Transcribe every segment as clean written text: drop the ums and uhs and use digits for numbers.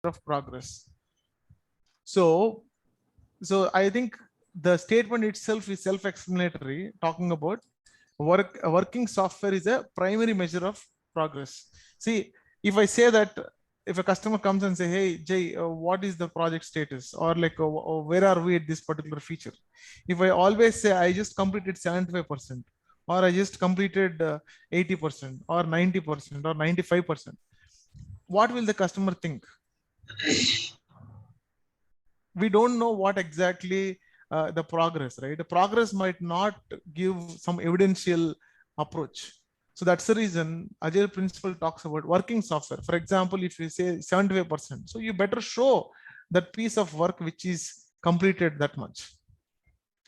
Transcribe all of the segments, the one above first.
of progress. So I think the statement itself is self-explanatory, talking about working software is a primary measure of progress. See, if I say that, if a customer comes and say, hey Jay, what is the project status, or like where are we at this particular feature, if I always say I just completed 75%, or I just completed 80% or 90% or 95%, what will the customer think? We don't know what exactly the progress, right? The progress might not give some evidential approach. So that's the reason Agile principle talks about working software. For example, if you say 75%, so you better show that piece of work which is completed that much.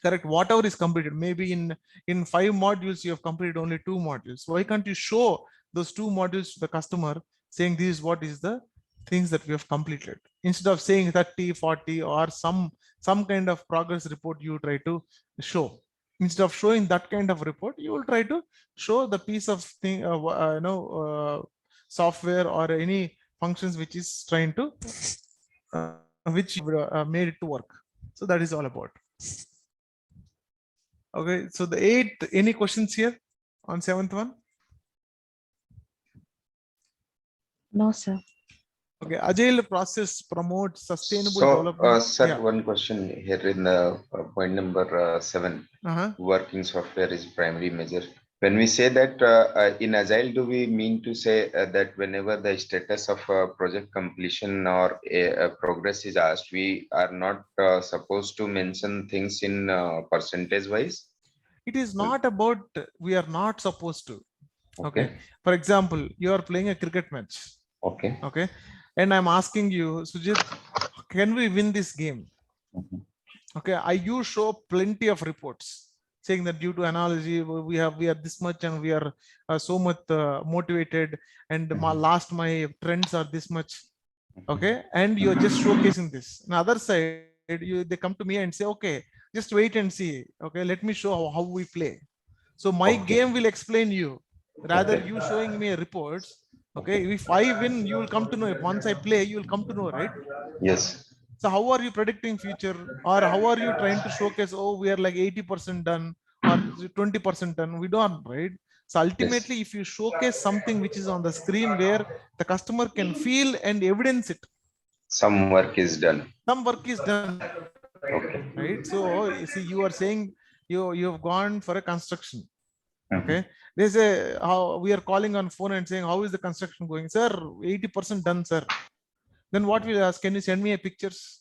Correct? Whatever is completed, maybe in 5 modules, you have completed only 2 modules. Why can't you show those 2 modules to the customer saying this is what is the things that we have completed, instead of saying 30, 40 or some kind of progress report you try to show. Instead of showing that kind of report, you will try to show the piece of thing, software or any functions which is trying to which made it to work. So that is all about. Okay, so the 8th, any questions here on 7th one? No, sir. Okay, Agile process promotes sustainable development. Sir, Yeah. one question here in the point number 7. Working software is primary measure. When we say that in Agile, do we mean to say that whenever the status of project completion or a progress is asked, we are not supposed to mention things in percentage wise? It is not about we are not supposed to. Okay. For example, you are playing a cricket match. Okay. Okay. And I'm asking you, Sujit, can we win this game? Okay. You show plenty of reports saying that due to analogy, we are this much and we are so much motivated, and my trends are this much. Okay. And you're just showcasing this. On the other side, they come to me and say, okay, just wait and see. Okay. Let me show how we play. So my game will explain you, rather you showing me reports. Okay, if I win, you will come to know. If once I play, you will come to know, right? Yes. So how are you predicting future, or how are you trying to showcase, oh, we are like 80% done or 20% done? We don't, right? So ultimately, if you showcase something which is on the screen where the customer can feel and evidence it, some work is done. Some work is done. Okay. Right. So you see, you are saying you have gone for a construction. Okay. There's how we are calling on phone and saying, how is the construction going? Sir, 80% done, sir. Then what will ask? Can you send me a pictures?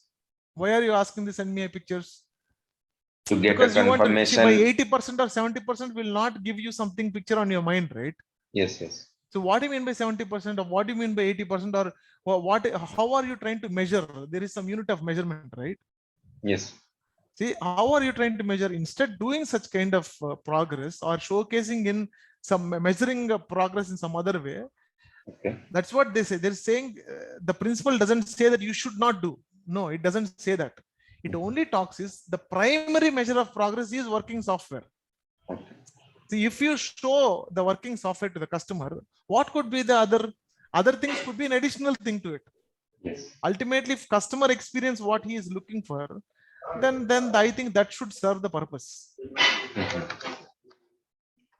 Why are you asking to send me a pictures? To get because a you want to see by 80% or 70% will not give you something picture on your mind, right? Yes, yes. So what do you mean by 70%, or what do you mean by 80%, or what? How are you trying to measure? There is some unit of measurement, right? Yes. See, how are you trying to measure? Instead, doing such kind of progress or showcasing in some measuring progress in some other way. Okay. That's what they say. They're saying the principle doesn't say that you should not do. No, it doesn't say that. It only talks is the primary measure of progress is working software. Okay. See, if you show the working software to the customer, what could be the other things could be an additional thing to it. Yes. Ultimately, if customer experience what he is looking for, then I think that should serve the purpose. Okay.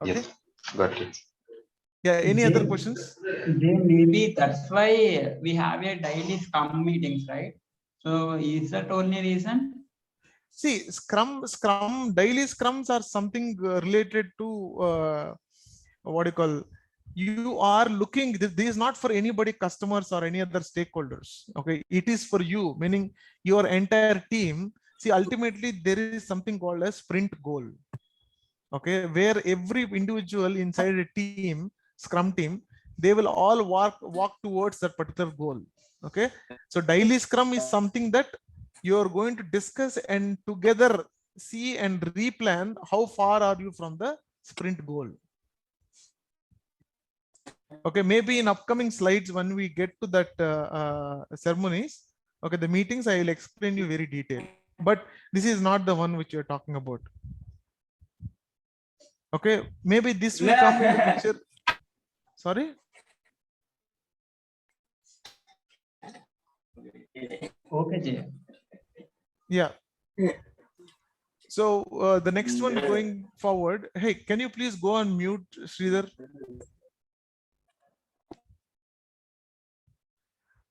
Yes, got it. Yeah, any other questions? Maybe that's why we have a daily Scrum meetings, right? So is that only reason? See, daily scrums are something related to what you call, you are looking, this is not for anybody, customers or any other stakeholders. Okay, it is for you, meaning your entire team. See, ultimately there is something called a sprint goal. Okay, where every individual inside a team, Scrum team, they will all walk towards that particular goal. Okay, so daily Scrum is something that you're going to discuss and together see and replan how far are you from the sprint goal. Okay, maybe in upcoming slides when we get to that ceremonies, okay, the meetings, I will explain you very detailed, but this is not the one which you're talking about. Okay, maybe this will come into picture. Sorry. Okay, Jay. Yeah. So the next one going forward. Hey, can you please go on mute, Sridhar?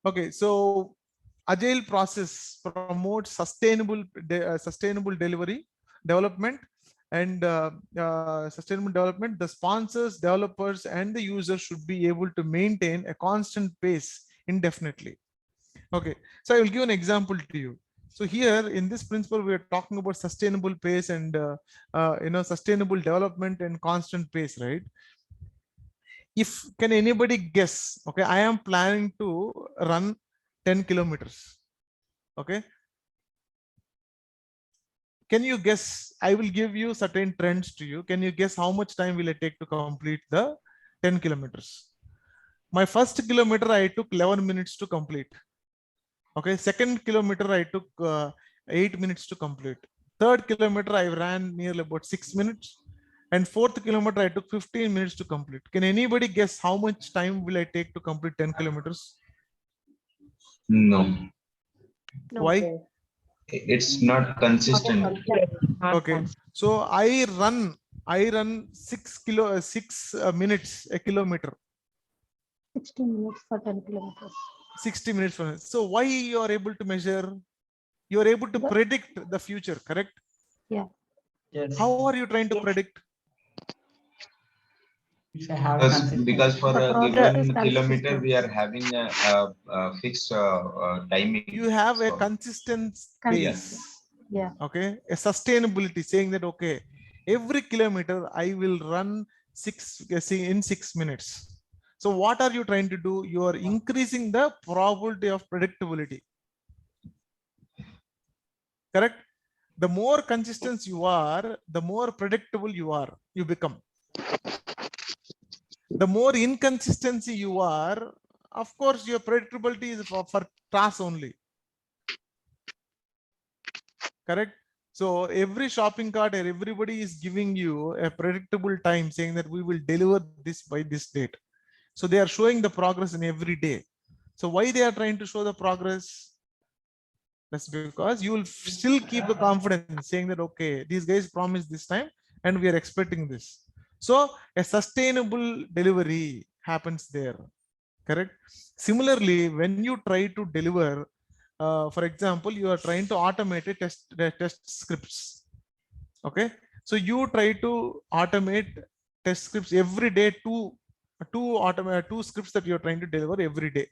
Okay, so Agile process promotes sustainable delivery development and sustainable development. The sponsors, developers, and the users should be able to maintain a constant pace indefinitely. Okay, so I will give an example to you. So here in this principle, we are talking about sustainable pace and sustainable development and constant pace, right? If can anybody guess? Okay, I am planning to run 10 kilometers. Okay, can you guess? I will give you certain trends to you. Can you guess how much time will it take to complete the 10 kilometers? My first kilometer I took 11 minutes to complete. Okay, second kilometer I took 8 minutes to complete. Third kilometer I ran nearly about 6 minutes, and fourth kilometer I took 15 minutes to complete. Can anybody guess how much time will I take to complete 10 kilometers? No, Why? it's not consistent. Okay, so I run 6 minutes a kilometer. 60 minutes for 10 kilometers. 60 minutes for it. So why you are able to measure? You are able to predict the future, correct? Yeah. Yes. How are you trying to predict? If I have Because for The a progress is given kilometer, consistent. we are having a fixed timing. You have a So, consistent pace. Yeah. Okay, a sustainability, saying that okay, every kilometer I will run in 6 minutes. So what are you trying to do? You are increasing the probability of predictability, correct? The more consistent you are, the more predictable you become. The more inconsistency you are, of course your predictability is for tasks only, correct? So every shopping cart or everybody is giving you a predictable time, saying that we will deliver this by this date. So they are showing the progress in every day. So why they are trying to show the progress? That's because you will still keep the confidence, saying that okay, these guys promised this time and we are expecting this. So a sustainable delivery happens there, correct? Similarly, when you try to deliver, for example, you are trying to automate test scripts. Okay, so you try to automate test scripts every day, two scripts that you're trying to deliver every day.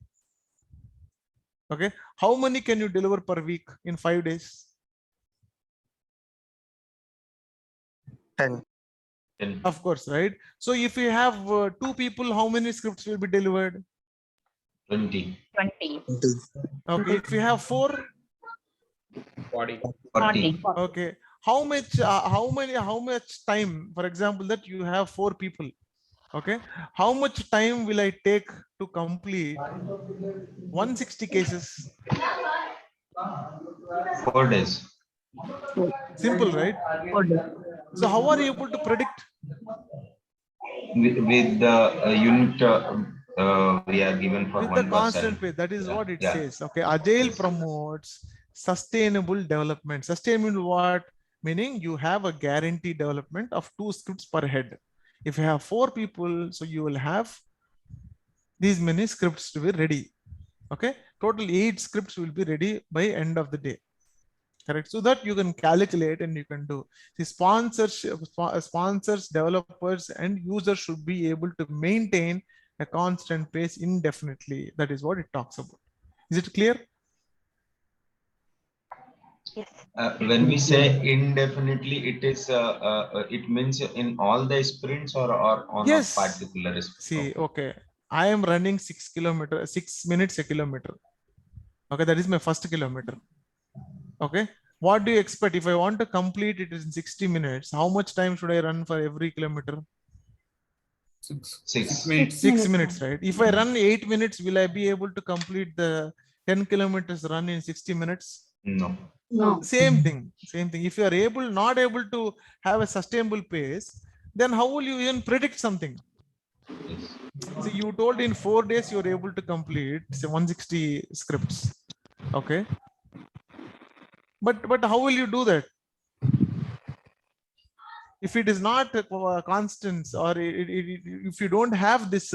Okay, how many can you deliver per week in 5 days? 10. Of course, right? So if you have 2 people, how many scripts will be delivered? 20. 20. Okay, if you have 4, 40. okay, how much time, for example, that you have 4 people, okay, how much time will I take to complete 160 cases? 4 days. Simple, right? So how are you able to predict? With the unit we are given for With the 1%. constant pace. That is what it says. Okay, Agile promotes sustainable development. Sustainable what? Meaning you have a guaranteed development of 2 scripts per head. If you have 4 people, so you will have these many scripts to be ready. Okay, total 8 scripts will be ready by end of the day, correct? So that you can calculate and you can do. The sponsors, developers, and users should be able to maintain a constant pace indefinitely. That is what it talks about. Is it clear? When we say indefinitely, it is it means in all the sprints or on Yes. a particular sprint. See, okay, I am running 6 minutes a kilometer. Okay, that is my first kilometer. Okay, what do you expect? If I want to complete it in 60 minutes, how much time should I run for every kilometer? 6 minutes, right? If I run 8 minutes, will I be able to complete the 10 kilometers run in 60 minutes? No. Same thing. If you are not able to have a sustainable pace, then how will you even predict something? Yes. So you told in 4 days you are able to complete say 160 scripts. Okay. But how will you do that? If it is not constant, or if you don't have this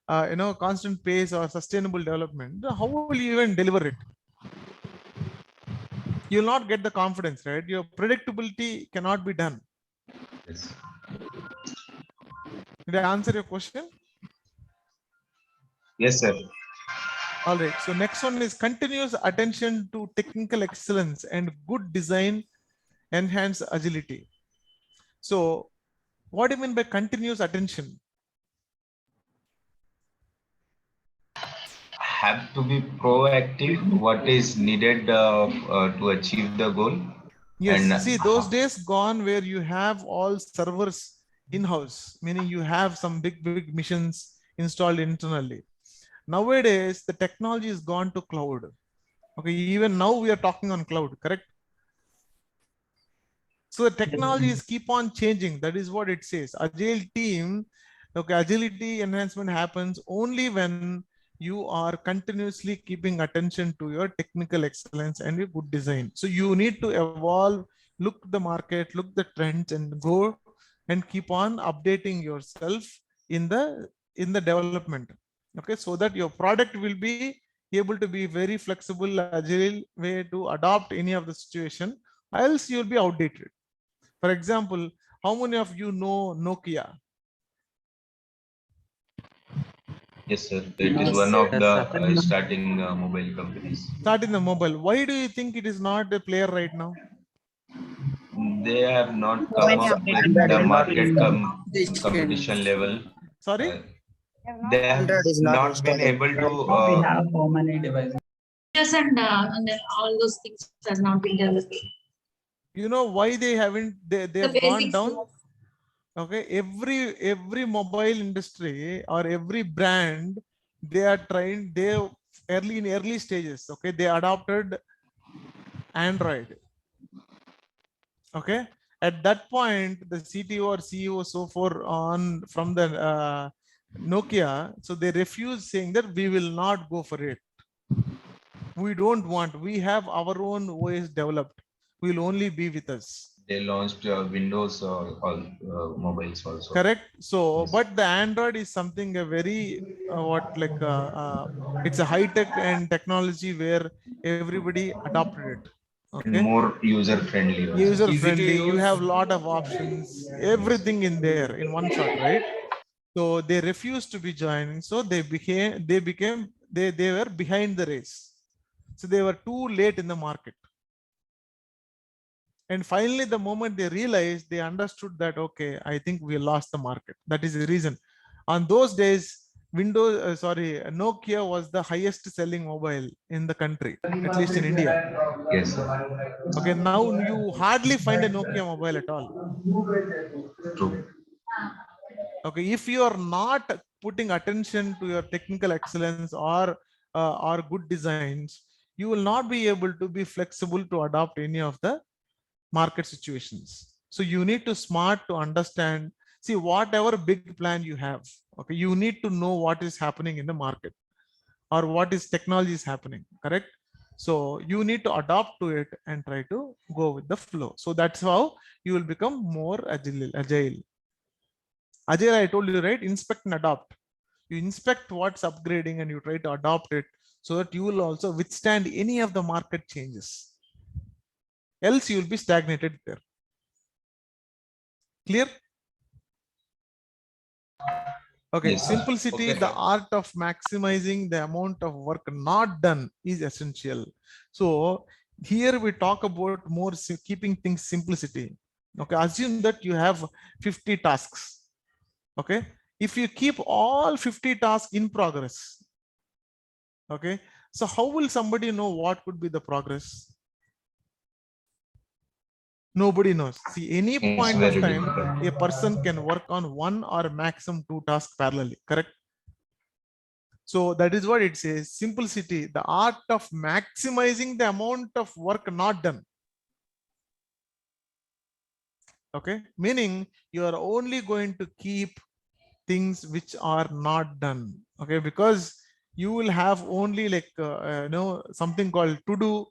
constant pace or sustainable development, how will you even deliver it? You'll not get the confidence, right? Your predictability cannot be done. Yes. Did I answer your question? Yes, sir. All right. So next one is continuous attention to technical excellence and good design enhance agility. So what do you mean by continuous attention? Have to be proactive. What is needed to achieve the goal? Yes. And See, those days gone where you have all servers in-house, meaning you have some big missions installed internally. Nowadays, the technology is gone to cloud. Okay, even now we are talking on cloud, correct? So the technologies keep on changing. That is what it says. Agile team, okay, agility enhancement happens only when you are continuously keeping attention to your technical excellence and your good design. So you need to evolve, look the market, look the trends, and go and keep on updating yourself in the development. Okay, so that your product will be able to be very flexible, agile way to adopt any of the situation, else you'll be outdated. For example, how many of you know Nokia? yes, sir. It is one of the starting mobile companies. Start in the mobile. Why do you think it is not a player right now? They have not So come many up with updates. the market competition level. Sorry? Uh, they have not been able to. Now we have so many devices. Yes, and then all those things has not been developed. You know why they haven't? They The have gone basics. down. Okay, every mobile industry or every brand, they are trying. They in early stages. Okay, they adopted Android. Okay, at that point, the CTO or CEO so for on from the Nokia, so they refuse, saying that we will not go for it. We don't want. We have our own OS developed. Will only be with us. They launched Windows all mobiles also. Correct. So, Yes. but the Android is something a very it's a high tech and technology where everybody adopted it. And Okay, more user friendly also. user Easy to friendly. You use. have a lot of options, everything in there in one shot, right? So they refused to be joining. So they were behind the race. So they were too late in the market. And finally, the moment they realized, they understood that, okay, I think we lost the market. That is the reason. On those days, Nokia was the highest selling mobile in the country, at least in India. Yes, sir. Okay, now you hardly find a Nokia mobile at all. True. Okay, if you are not putting attention to your technical excellence or good designs, you will not be able to be flexible to adopt any of the market situations. So you need to smart to understand, see whatever big plan you have, okay, you need to know what is happening in the market or what is technology is happening, correct? So you need to adopt to it and try to go with the flow. So that's how you will become more agile. Agile, I told you, right? Inspect and adopt. You inspect what's upgrading and you try to adopt it so that you will also withstand any of the market changes. Else you will be stagnated there. Clear? Okay, Yes, sir. simplicity, Okay, the sir. art of maximizing the amount of work not done is essential. So here we talk about more keeping things simplicity. Okay, assume that you have 50 tasks. Okay, if you keep all 50 tasks in progress, okay, so how will somebody know what could be the progress? Nobody knows. See, any It's point of very time, difficult. a person can work on one or maximum two tasks parallelly, correct? So that is what it says. Simplicity, the art of maximizing the amount of work not done. Okay, meaning you are only going to keep things which are not done. Okay, because you will have only like something called to do,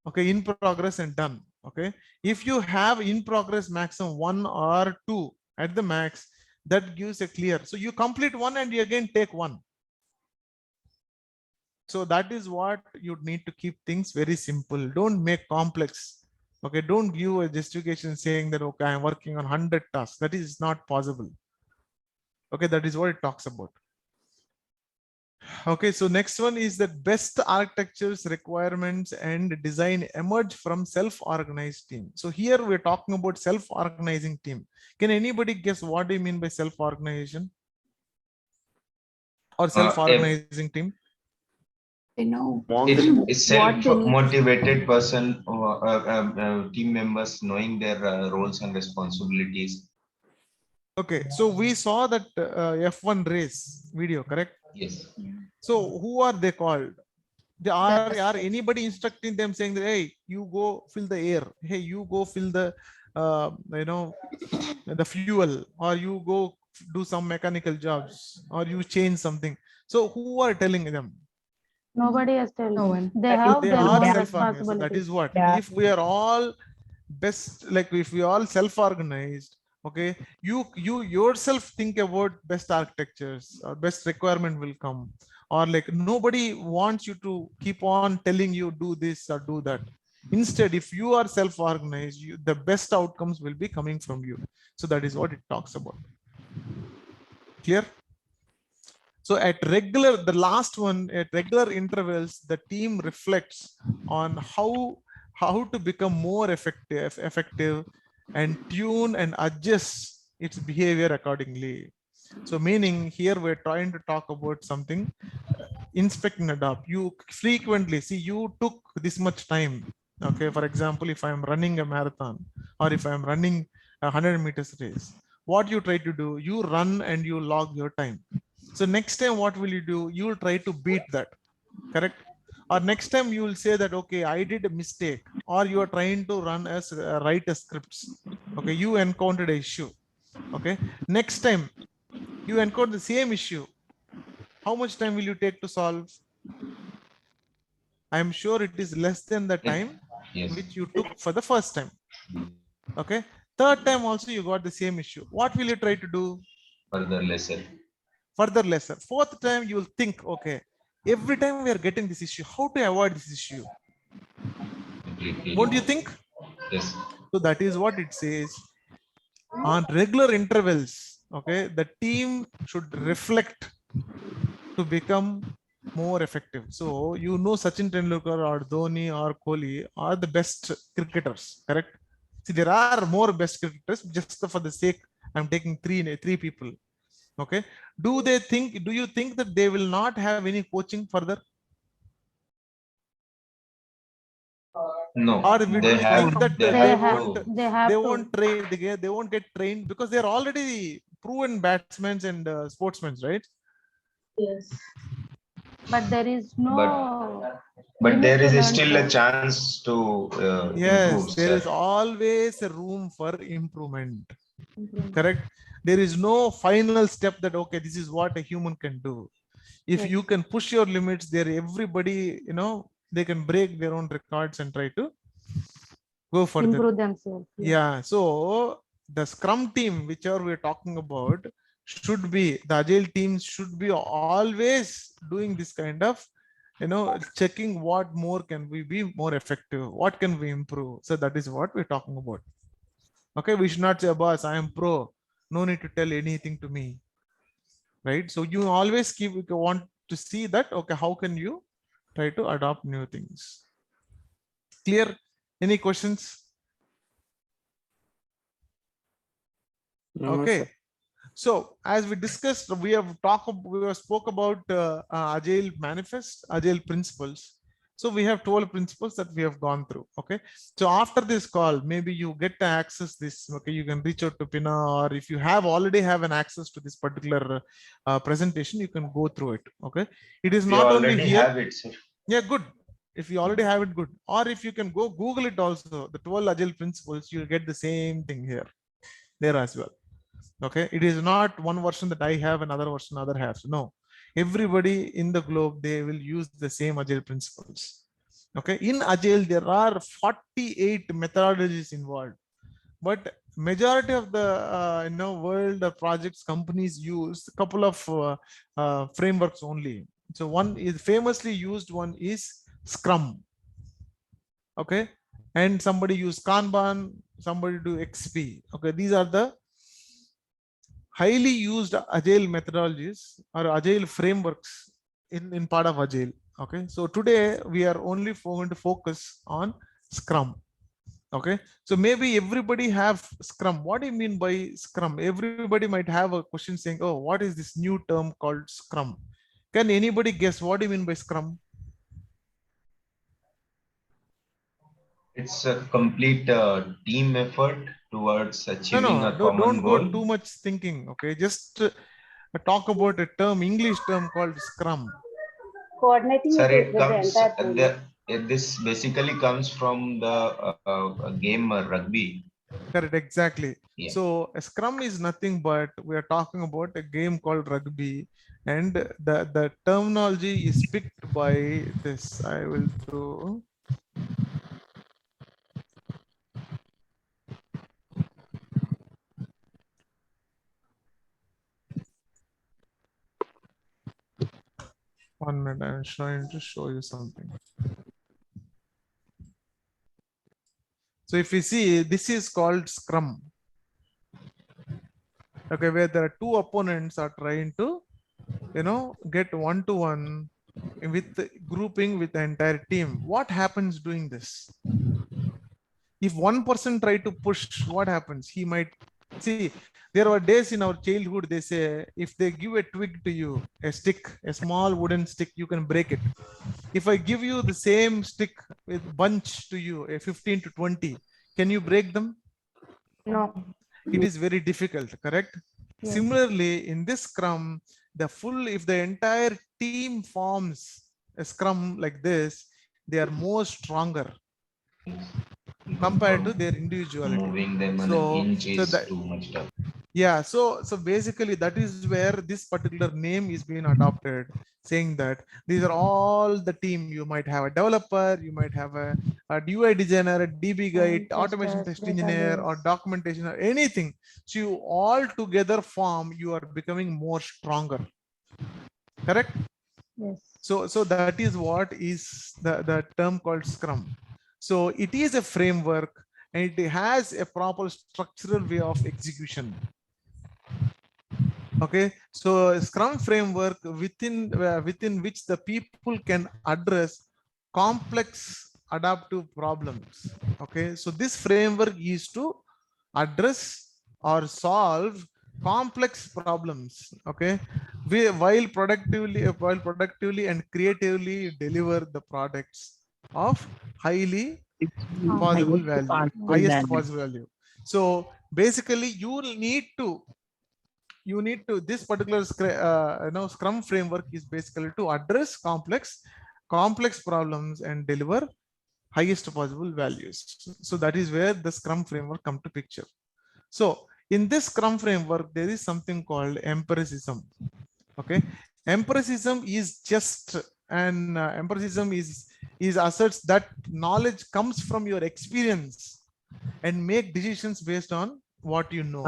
okay, in progress and done. Okay, if you have in progress maximum 1 or 2 at the max, that gives a clear, so you complete one and you again take one. So that is what you need to keep things very simple. Don't make complex. Okay, don't give a justification saying that okay, I'm working on 100 tasks. That is not possible. Okay, that is what it talks about. Okay, so next one is that best architectures, requirements, and design emerge from self-organized team. So here we're talking about self-organizing team. Can anybody guess what do you mean by self-organization or self-organizing team? I know. It's What they need. self-motivated person or team members knowing their roles and responsibilities. Okay, so we saw that F1 race video, correct? Yes. So who are they called? They are anybody instructing them saying that, hey, you go fill the air, hey, you go fill the the fuel, or you go do some mechanical jobs, or you change something. So who are telling them? Nobody has told. No one. They have They their are own self-organized. So that responsibility. is what, Yeah. if we are all best, like if we all self-organized, okay, you yourself think about best architectures or best requirement will come, or like nobody wants you to keep on telling you do this or do that. Instead, if you are self-organized, the best outcomes will be coming from you. So that is what it talks about. Clear? So at regular, the last one, at regular intervals, the team reflects on how to become more effective and tune and adjust its behavior accordingly. So meaning here we're trying to talk about something, inspect and adopt. You frequently see, you took this much time. Okay, for example, if I'm running a marathon or if I'm running a 100 meters race, what you try to do, you run and you log your time. So next time, what will you do? You will try to beat that, correct? Or next time you will say that, okay, I did a mistake, or you are trying to write a scripts. Okay, you encountered an issue. Okay, next time you encounter the same issue, how much time will you take to solve? I'm sure it is less than the time which you took for the first time. Okay, third time also you got the same issue. What will you try to do? Further lesser. Further lesser. Fourth time you will think, okay, every time we are getting this issue, how to avoid this issue? Won't you think? Yes. So that is what it says. On regular intervals, okay, the team should reflect to become more effective. So you know Sachin Tendulkar or Dhoni or Kohli are the best cricketers, correct? See, there are more best cricketers. Just for the sake, I'm taking three people. Okay. Do you think that they will not have any coaching further? No. Or do you think that they won't get trained because they're already proven batsmen and sportsmen, right? Yes. But there is no. But there is limit to still learn a chance to Yes, improve. there Sir. is always a room for improvement. improvement. Correct. There is no final step that okay, this is what a human can do. If Yes. you can push your limits there, everybody, they can break their own records and try to go further. Improve themselves. Yeah. So the Scrum team, whichever we're talking about, should be the Agile teams should be always doing this kind of, checking what more can we be more effective, what can we improve. So that is what we're talking about. Okay, we should not say, boss, I am pro, no need to tell anything to me, right? So you always want to see that, okay, how can you try to adopt new things? Clear? Any questions? No, Okay. sir. So as we discussed, we have spoke about Agile manifest, Agile principles. So we have 12 principles that we have gone through. Okay. So after this call, maybe you get to access this. Okay. You can reach out to Pina, or if you already have an access to this particular presentation, you can go through it. Okay. It is not only here. Have it, sir. Yeah, good. If you already have it, good. Or if you can go Google it also, the 12 Agile principles, you'll get the same thing here, there as well. Okay, it is not one version that I have, another version other has. No, Everybody in the globe, they will use the same Agile principles. Okay, in Agile, there are 48 methodologies involved, but majority of the world projects companies use a couple of frameworks only. So one is famously used one is Scrum. Okay, and somebody use Kanban, somebody do XP. Okay, these are the highly used Agile methodologies or Agile frameworks in part of Agile. Okay, so today we are only going to focus on Scrum. Okay, so maybe everybody have Scrum. What do you mean by Scrum? Everybody might have a question saying, oh, what is this new term called Scrum? Can anybody guess what do you mean by Scrum? It's a complete team effort towards achieving a Don't common go goal. too much thinking. Okay, just talk about a term, English term called Scrum. Coordinating Sir, with it the comes, entire team. this basically comes from the game rugby. Correct, exactly. Yeah. So a Scrum is nothing but we are talking about a game called rugby, and the terminology is picked by this. I will do. One minute, I'm trying to show you something. So if you see, this is called Scrum. Okay, where there are two opponents are trying to, get one-to-one with grouping with the entire team. What happens doing this? If one person try to push, what happens? He might see. There were days in our childhood, they say, if they give a twig to you, a stick, a small wooden stick, you can break it. If I give you the same stick with bunch to you, a 15 to 20, can you break them? No. It is very difficult, correct? Yes. Similarly, in this Scrum, if the entire team forms a Scrum like this, they are more stronger compared to their individuality. Moving them an So is too much tough. Yeah, so basically that is where this particular name is being adopted, saying that these are all the team. You might have a developer, you might have a UI designer, a DB guide, automation test engineer, or documentation, or anything. So you all together form, you are becoming more stronger. Correct? Yes. So that is what is the term called Scrum. So it is a framework and it has a proper structural way of execution. Okay, so Scrum framework within which the people can address complex adaptive problems. Okay, so this framework is to address or solve complex problems. Okay, while productively and creatively deliver the products of highly possible value, highest possible value. So basically, this particular Scrum framework is basically to address complex problems and deliver highest possible values. So that is where the Scrum framework come to picture. So in this Scrum framework, there is something called empiricism. Okay, empiricism is just empiricism is asserts that knowledge comes from your experience and make decisions based on what you know.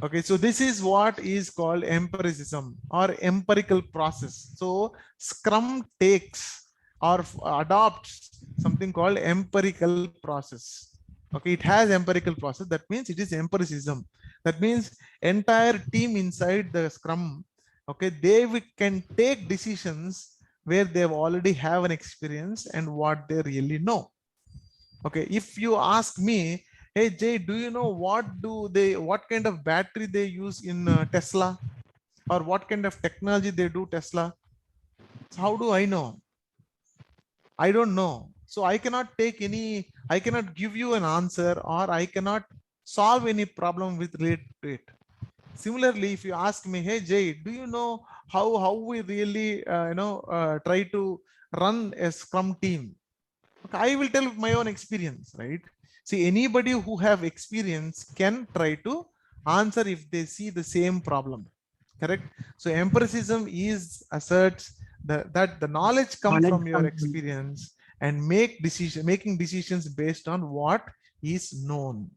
Okay, so this is what is called empiricism or empirical process. So Scrum takes or adopts something called empirical process. Okay, it has empirical process. That means it is empiricism. That means entire team inside the Scrum, okay, they can take decisions where they already have an experience and what they really know. Okay, if you ask me, hey Jay, do you know what kind of battery they use in Tesla, or what kind of technology they do Tesla? So how do I know? I don't know. So I cannot give you an answer, or I cannot solve any problem with related to it. Similarly, if you ask me, hey Jay, do you know how we really try to run a Scrum team? Okay, I will tell my own experience, right? See, anybody who have experience can try to answer if they see the same problem. Correct. So empiricism is asserts that the knowledge comes from your experience and making decisions based on what is known.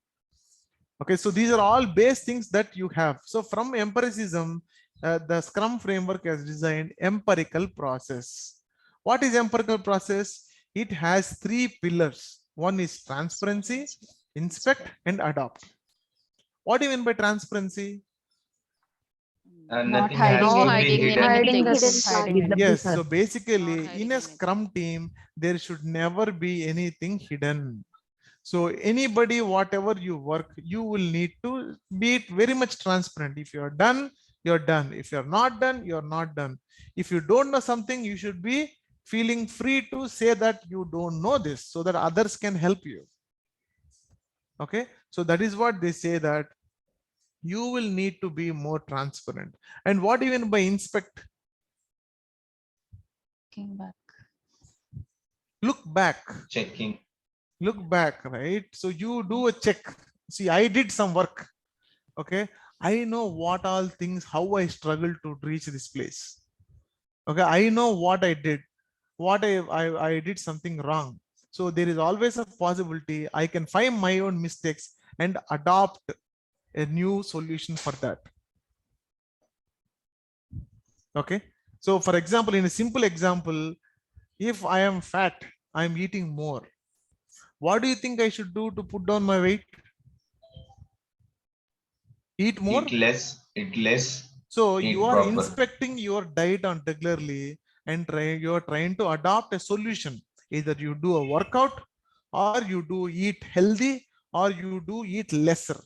Okay, so these are all base things that you have. So from empiricism, the Scrum framework has designed empirical process. What is empirical process? It has three pillars. One is transparency, inspect, and adopt. What do you mean by transparency? Nothing hiding has to be hiding hidden. Hiding things. hidden content. Yes, so basically Not hiding in a anything. Scrum team, there should never be anything hidden. So anybody, whatever you work, you will need to be very much transparent. If you're done, you're done. If you're not done, you're not done. If you don't know something, you should be feeling free to say that you don't know this so that others can help you. Okay, so that is what they say, that you will need to be more transparent. And what do you mean by inspect? Looking back. Look back. Checking. Look back, right? So you do a check. See, I did some work. Okay, I know what all things, how I struggled to reach this place. Okay, I know what I did, what I did something wrong. So there is always a possibility I can find my own mistakes and adopt a new solution for that. Okay, so for example, in a simple example, if I am fat, I'm eating more. What do you think I should do to put down my weight? Eat more? Eat less. Eat less. So Eat you are proper. inspecting your diet on regularly and you are trying to adopt a solution. Either you do a workout, or you do eat healthy, or you do eat lesser.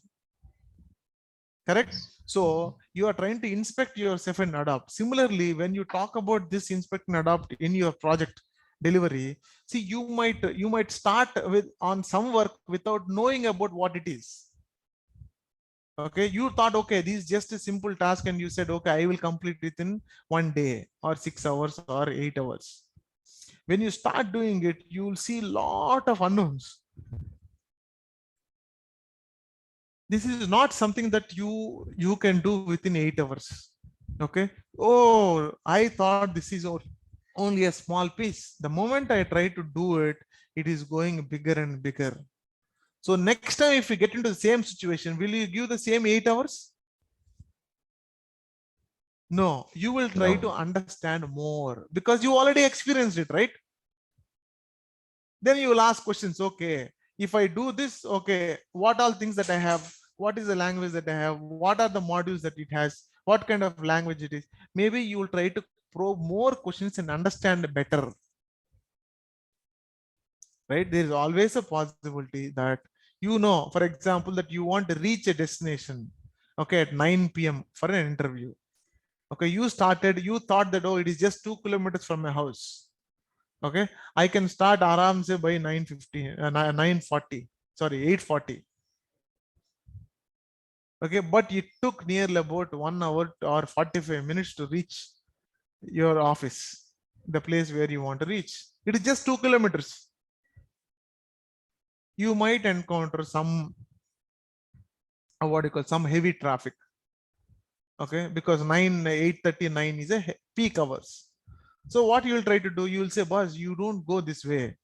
Correct? So you are trying to inspect yourself and adopt. Similarly, when you talk about this inspect and adopt in your project delivery, see, you might start with on some work without knowing about what it is. Okay, you thought, okay, this is just a simple task, and you said, okay, I will complete within 1 day or 6 hours or 8 hours. When you start doing it, you will see a lot of unknowns. This is not something that you can do within 8 hours. Okay, oh, I thought this is only a small piece. The moment I try to do it, it is going bigger and bigger. So next time, if you get into the same situation, will you give the same 8 hours? No, you will try to understand more because you already experienced it, right? Then you will ask questions. Okay, if I do this, okay, what all things that I have? What is the language that I have? What are the modules that it has? What kind of language it is? Maybe you will try to probe more questions and understand better. Right? There is always a possibility that, for example, that you want to reach a destination, okay, at 9 p.m. for an interview. Okay, you thought that, oh, it is just 2 kilometers from my house. Okay, I can start aram se by 9:40, sorry, 8:40. Okay, but it took nearly about 1 hour or 45 minutes to reach your office, the place where you want to reach. It is just 2 kilometers. You might encounter some some heavy traffic. Okay, because 8:39 is a peak hours. So what you will try to do, you will say, boss, you don't go this way.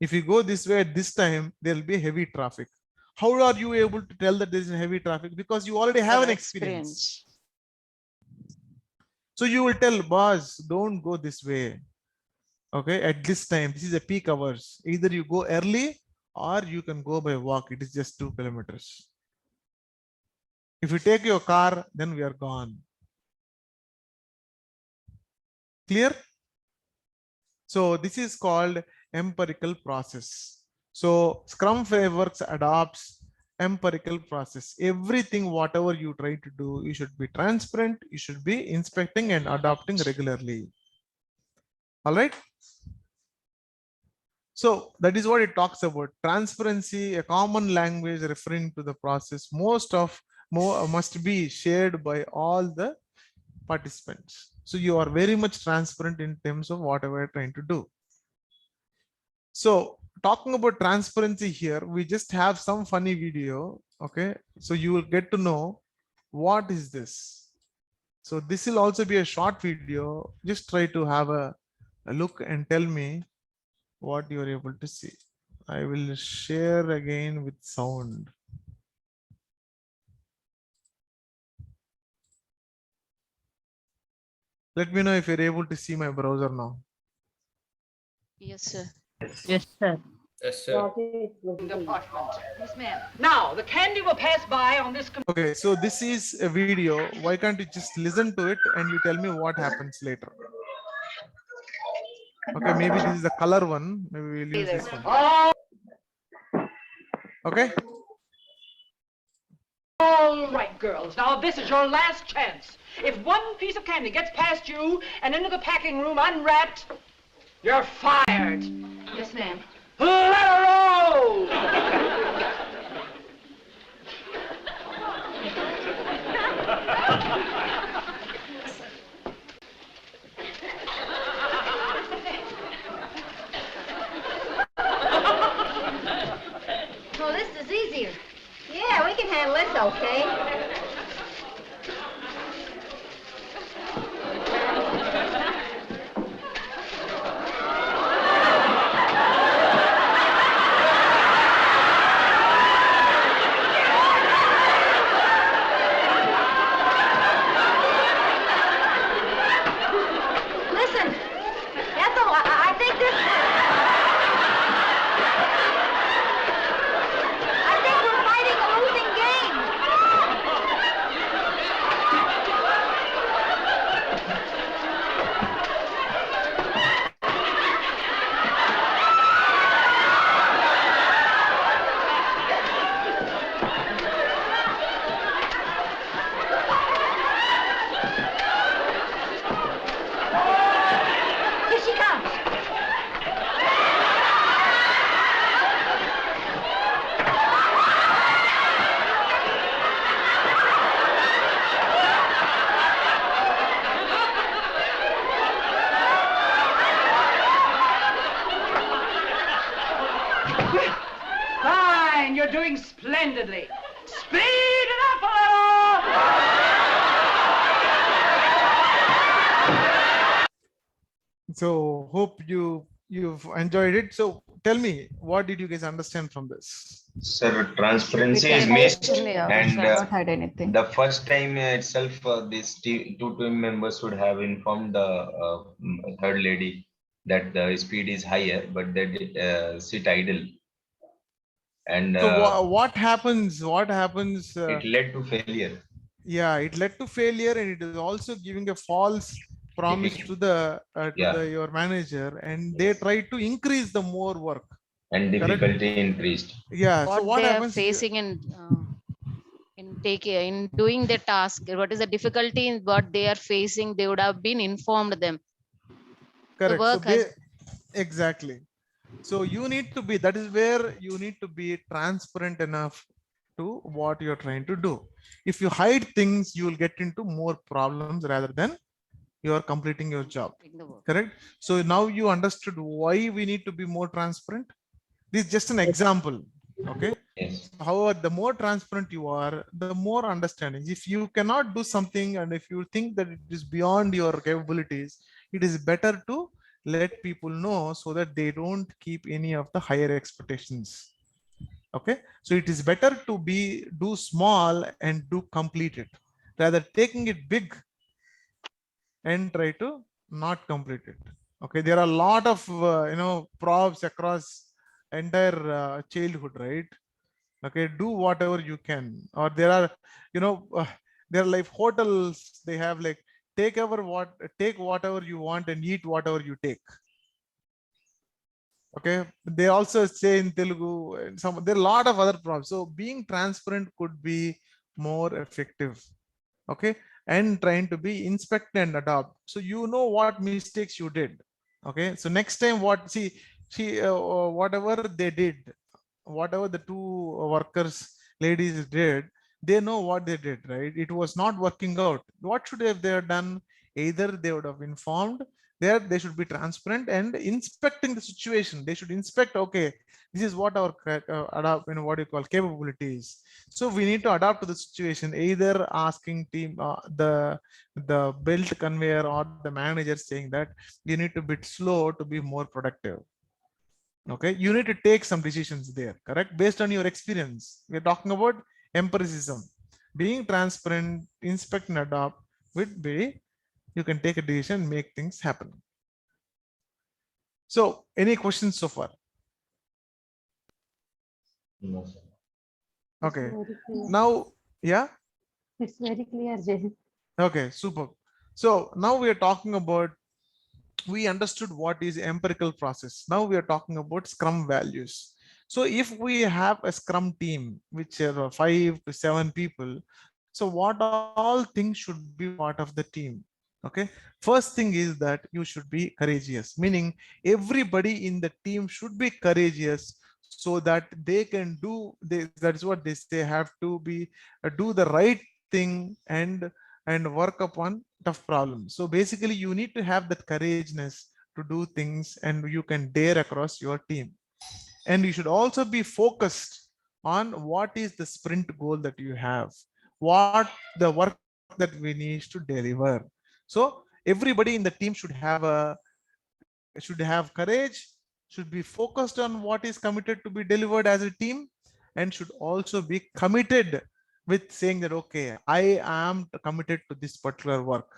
If you go this way at this time, there will be heavy traffic. How are you able to tell that there is heavy traffic? Because you already have an experience. So you will tell, boss, don't go this way. Okay, at this time, this is a peak hours. Either you go early or you can go by walk. It is just 2 kilometers. If you take your car, then we are gone. Clear? So this is called empirical process. So Scrum Frameworks adopts empirical process. Everything, whatever you try to do, you should be transparent. You should be inspecting and adopting regularly. All right. So that is what it talks about. Transparency, a common language referring to the process. Must be shared by all the participants. So you are very much transparent in terms of whatever you're trying to do. So talking about transparency here, we just have some funny video. Okay, so you will get to know what is this. So this will also be a short video. Just try to have a look and tell me what you are able to see. I will share again with sound. Let me know if you're able to see my browser now. Yes, sir. Yes, sir. Yes, sir. Roger, it's visible. Department. Yes, ma'am. Now, the candy will pass by on this. Okay, so this is a video. Why can't you just listen to it and you tell me what happens later? Okay, maybe this is the color one. Maybe we'll use this one. Okay. All right, girls. Now, this is your last chance. If one piece of candy gets past you and into the packing room unwrapped, you're fired. Yes, ma'am. Let her roll! Oh, this is easier. Yeah, we can handle this, okay? Listen, Ethel, I think this... I think we're fighting a losing game. Here she comes. Fine, you're doing splendidly. Speed it up a little! So hope you've enjoyed it. So tell me, what did you guys understand from this? Sir, transparency is missed, and Not had anything. the first time itself, these two team members would have informed the third lady that the speed is higher, but they did, sit idle, and So what happens? What happens? it led to failure. Yeah, it led to failure, and it is also giving a false promise to the your manager, and they try to increase the more work. And difficulty increased. Yeah. What So what they happens? are facing in doing the task, what is the difficulty in what they are facing, they would have been informed them. Correct. So work has- exactly. So you need to be, that is where you need to be transparent enough to what you're trying to do. If you hide things, you will get into more problems rather than you are completing your job. Correct. So now you understood why we need to be more transparent. This is just an example. Okay. Yes. However, the more transparent you are, the more understanding. If you cannot do something and if you think that it is beyond your capabilities, it is better to let people know so that they don't keep any of the higher expectations. Okay. So it is better to do small and do complete it rather taking it big and try to not complete it. Okay. There are a lot of, props across entire childhood, right? Okay, do whatever you can. Or there are, there are like hotels, they have like take whatever you want and eat whatever you take. Okay, they also say in Telugu and there are a lot of other props. So being transparent could be more effective. Okay, and trying to be inspect and adopt. So you know what mistakes you did. Okay, so next time whatever they did, whatever the two workers ladies did, they know what they did, right? It was not working out. What should they have done? Either they would have informed, they should be transparent and inspecting the situation. They should inspect, okay, This is what our adapt, what you call capabilities. So we need to adapt to the situation, either asking team the belt conveyor or the manager saying that you need to be slow to be more productive. Okay, you need to take some decisions there, correct, based on your experience. We're talking about empiricism, being transparent, inspect and adopt would be, you can take a decision, make things happen. So any questions so far? No, sir. Okay, Very clear. now, yeah, It's very clear, Jay. okay, super. So now we are talking about, we understood what is empirical process. Now we are talking about Scrum values. So if we have a Scrum team, which are 5 to 7 people, so what all things should be part of the team? Okay, first thing is that you should be courageous, meaning everybody in the team should be courageous so that they can do this. That's what they say, have to be do the right thing and work upon tough problems. So basically you need to have that courageousness to do things, and you can dare across your team. And you should also be focused on what is the sprint goal that you have, what the work that we need to deliver. So everybody in the team should have courage, should be focused on what is committed to be delivered as a team, and should also be committed with saying that, okay, I am committed to this particular work.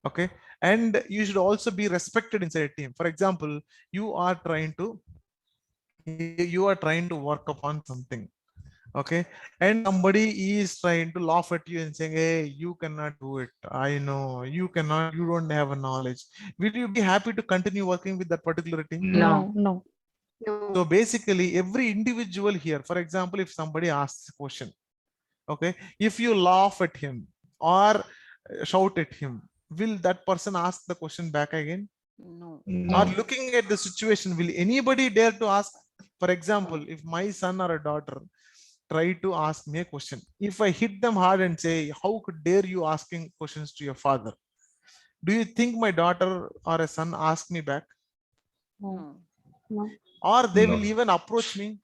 Okay, and you should also be respected inside a team. For example, you are trying to work upon something, okay, and somebody is trying to laugh at you and saying, hey, you cannot do it, I know you cannot, you don't have a knowledge. Will you be happy to continue working with that particular team? No, no. So basically every individual here, for example, if somebody asks a question, okay, if you laugh at him or shout at him, will that person ask the question back again? No. Or No. looking at the situation, will anybody dare to ask? For example, if my son or a daughter try to ask me a question, if I hit them hard and say, how could dare you asking questions to your father, do you think my daughter or a son ask me back? No. No. No. Or they No. will even approach me?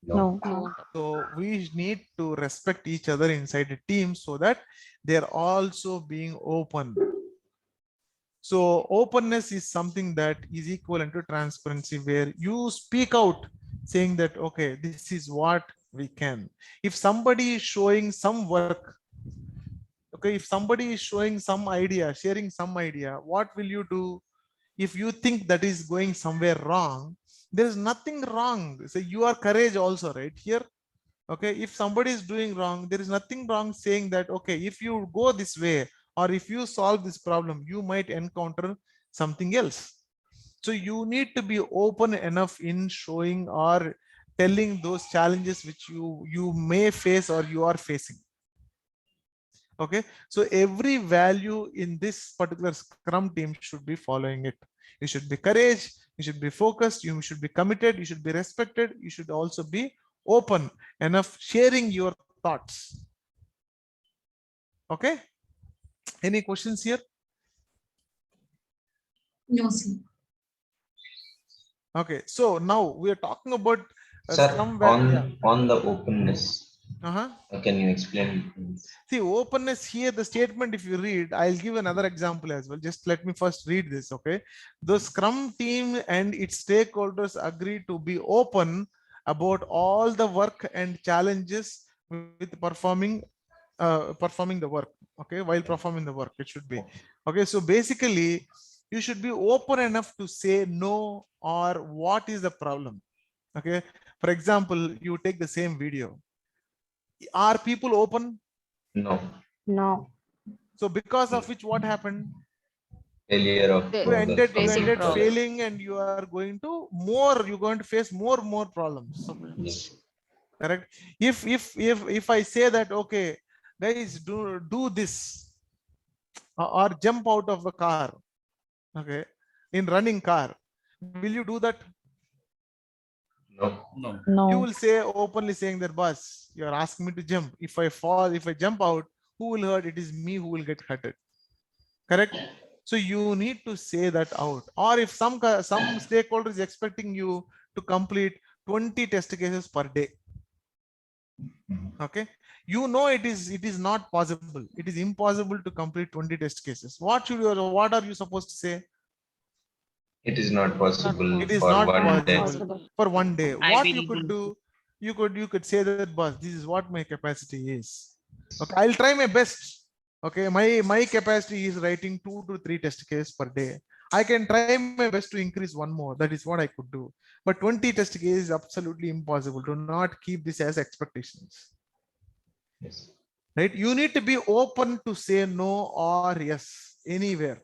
No. Won't. So we need to respect each other inside a team so that they're also being open. So openness is something that is equivalent to transparency, where you speak out saying that, okay, this is what we can. If somebody is showing some work, okay, if somebody is showing some idea, sharing some idea, what will you do? If you think that is going somewhere wrong, there is nothing wrong. So you are courage also, right here. Okay, if somebody is doing wrong, there is nothing wrong saying that, okay, if you go this way or if you solve this problem, you might encounter something else. So you need to be open enough in showing or telling those challenges which you may face or you are facing. Okay, so every value in this particular Scrum team should be following it. You should be courage, you should be focused, you should be committed, you should be respected, you should also be open enough sharing your thoughts. Okay, any questions here? No, sir. Okay, so now we are talking about Sir, yeah. on the openness, Uh-huh. can you explain? See, openness here, the statement, if you read, I'll give another example as well. Just let me first read this, okay? The Scrum team and its stakeholders agree to be open about all the work and challenges with performing the work, okay? While performing the work, it should be. Okay, so basically, you should be open enough to say no or what is the problem, okay? For example, you take the same video. Are people open? No. No. So because of which, what happened? Failure of They- You ended Facing problem. failing, and you're going to face more problems. Problems. Correct. If I say that, okay, guys, do this or jump out of a car, okay, in running car, will you do that? No. No. You No. will say openly saying that, boss, you're asking me to jump. If I fall, if I jump out, who will hurt? It is me who will get hurted. Correct. So you need to say that out. Or if some stakeholder is expecting you to complete 20 test cases per day. Okay, you know it is not possible. It is impossible to complete 20 test cases. What are you supposed to say? It is not possible It is for not one day. possible for one day. I What will you could do. do, you could say that, boss, this is what my capacity is. Okay, I'll try my best. Okay, my capacity is writing 2 to 3 test cases per day. I can try my best to increase one more. That is what I could do. But 20 test cases is absolutely impossible. Do not keep this as expectations. Yes. Right? You need to be open to say no or yes anywhere.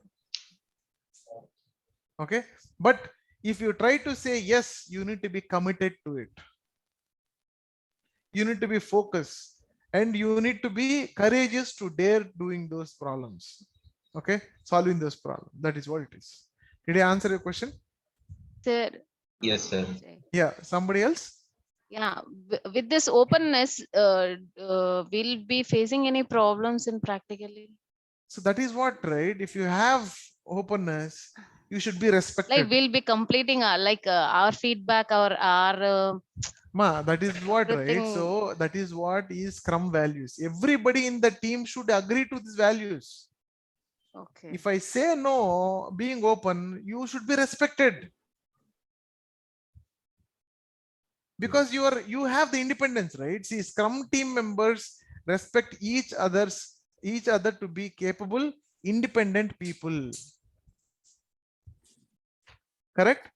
Okay, but if you try to say yes, you need to be committed to it. You need to be focused, and you need to be courageous to dare doing those problems. Okay, solving those problems. That is what it is. Did I answer your question? Sir, Yes, sir. Yeah, somebody else? yeah, with this openness, will be facing any problems in practically? So that is what, right? If you have openness, you should be respected. Like we'll be completing our feedback, our That is what, right? everything. So that is what is Scrum values. Everybody in the team should agree to these values. Okay. If I say no, being open, you should be respected. Because you have the independence, right? See, Scrum team members respect each other to be capable, independent people. Correct?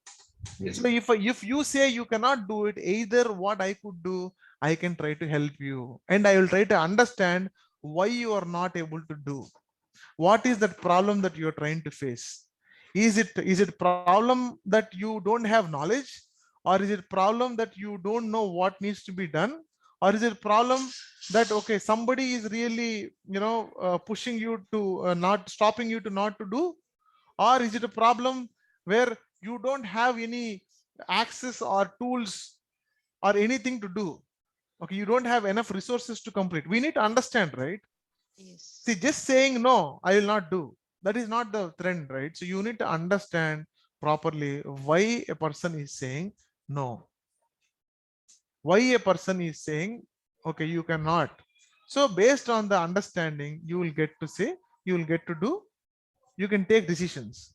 Yes. So if you say you cannot do it, either what I could do, I can try to help you, and I will try to understand why you are not able to do. What is that problem that you are trying to face? Is it problem that you don't have knowledge, or is it problem that you don't know what needs to be done, or is it problem that, okay, somebody is really pushing you to not stopping you to not to do, or is it a problem where you don't have any access or tools or anything to do? Okay, you don't have enough resources to complete. We need to understand, right? Yes. See, just saying no, I will not do, that is not the trend, right? So you need to understand properly why a person is saying no, why a person is saying, okay, you cannot. So based on the understanding, you will get to say, you will get to do, you can take decisions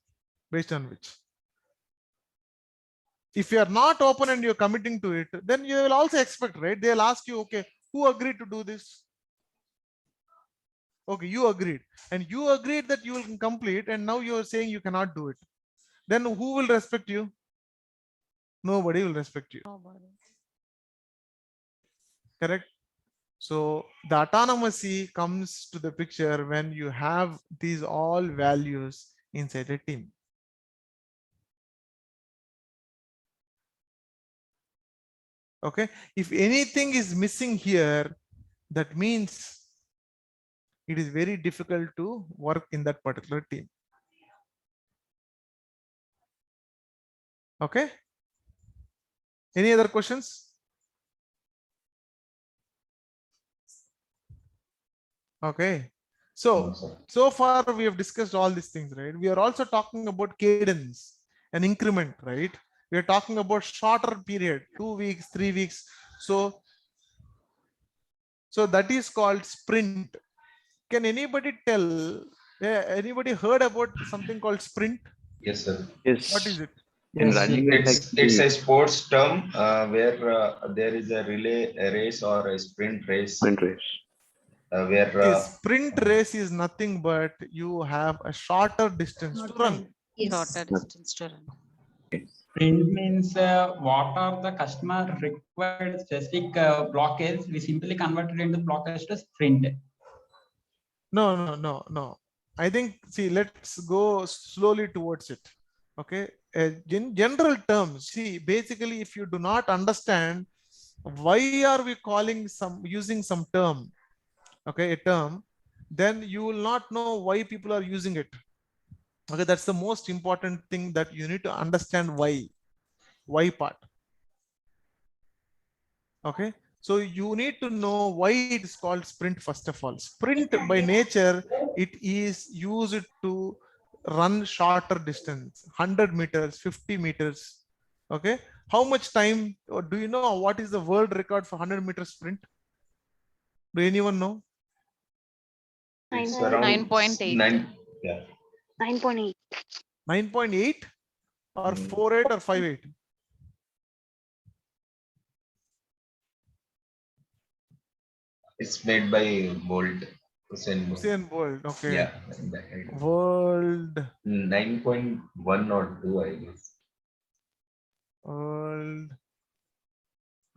based on which. If you are not open and you're committing to it, then you will also expect, right? They'll ask you, okay, who agreed to do this? Okay, you agreed, and you agreed that you will complete, and now you are saying you cannot do it. Then who will respect you? Nobody will respect you. Nobody. Correct? So the autonomy comes to the picture when you have these all values inside a team. Okay, if anything is missing here, that means it is very difficult to work in that particular team. Okay, any other questions? Okay, so far we have discussed all these things, right? We are also talking about cadence and increment, right? We are talking about shorter period, 2 weeks, 3 weeks. So that is called sprint. Can anybody tell? Anybody heard about something called sprint? Yes, sir. Yes. What is it? In running it, It's a sports term where there is a relay a race or a sprint race. sprint race. Where Sprint race is nothing but you have a shorter distance to run. Shorter distance to run. Sprint means what are the customer required specific blockage? We simply convert it into blockage to sprint. No. I think, see, let's go slowly towards it. Okay. In general terms, see, basically, if you do not understand why are we using some term, okay, a term, then you will not know why people are using it. Okay, that's the most important thing, that you need to understand why part. Okay, so you need to know why it is called sprint. First of all, sprint by nature, it is used to run shorter distance, 100 meters, 50 meters. Okay, How much time, or do you know what is the world record for 100-meter sprint? Do anyone know? It's around 9.8. 9. Yeah. 9.8. 9.8 or 4.8 or 5.8? It's made by Bolt. Usain Bolt. Okay. Yeah. World 9.1 or 2, I guess. World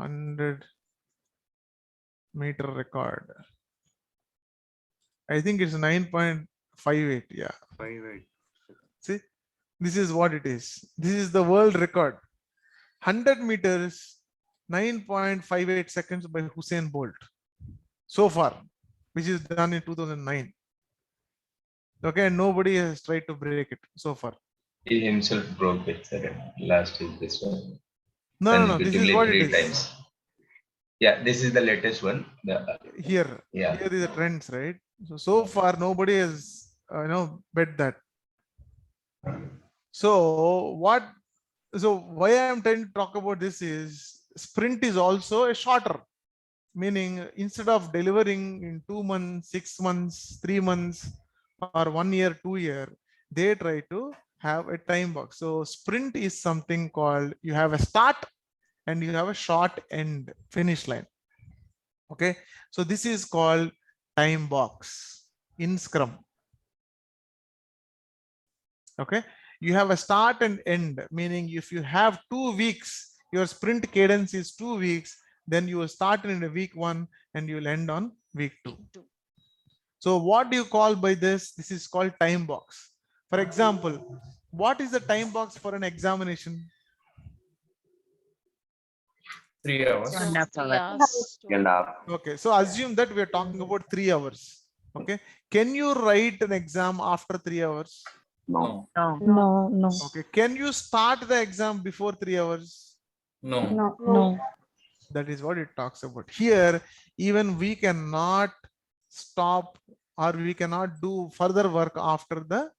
100-meter record. I think it's 9.58. Yeah. 5.8. See, this is what it is. This is the world record. 100 meters, 9.58 seconds by Usain Bolt so far, which is done in 2009. Okay, and nobody has tried to break it so far. He himself broke it last week. This one. No. This is what it is. Times. Yeah, this is the latest one. Here is the trends, right? So far nobody has bet that. So why I am trying to talk about this is sprint is also a shorter, meaning instead of delivering in 2 months, 6 months, 3 months, or 1 year, 2 year, they try to have a time box. So sprint is something called, you have a start and you have a short end, finish line. Okay, so this is called time box in Scrum. Okay, you have a start and end, meaning if you have 2 weeks, your sprint cadence is 2 weeks, then you will start in a week 1 and you will end on week 2. So what do you call by this? This is called time box. For example, what is the time box for an examination? 3 hours. 3 hours. Okay, so assume that we are talking about 3 hours. Okay, can you write an exam after 3 hours? No. No. Okay, can you start the exam before 3 hours? No. No. That is what it talks about. Here, even we cannot stop or we cannot do further work after the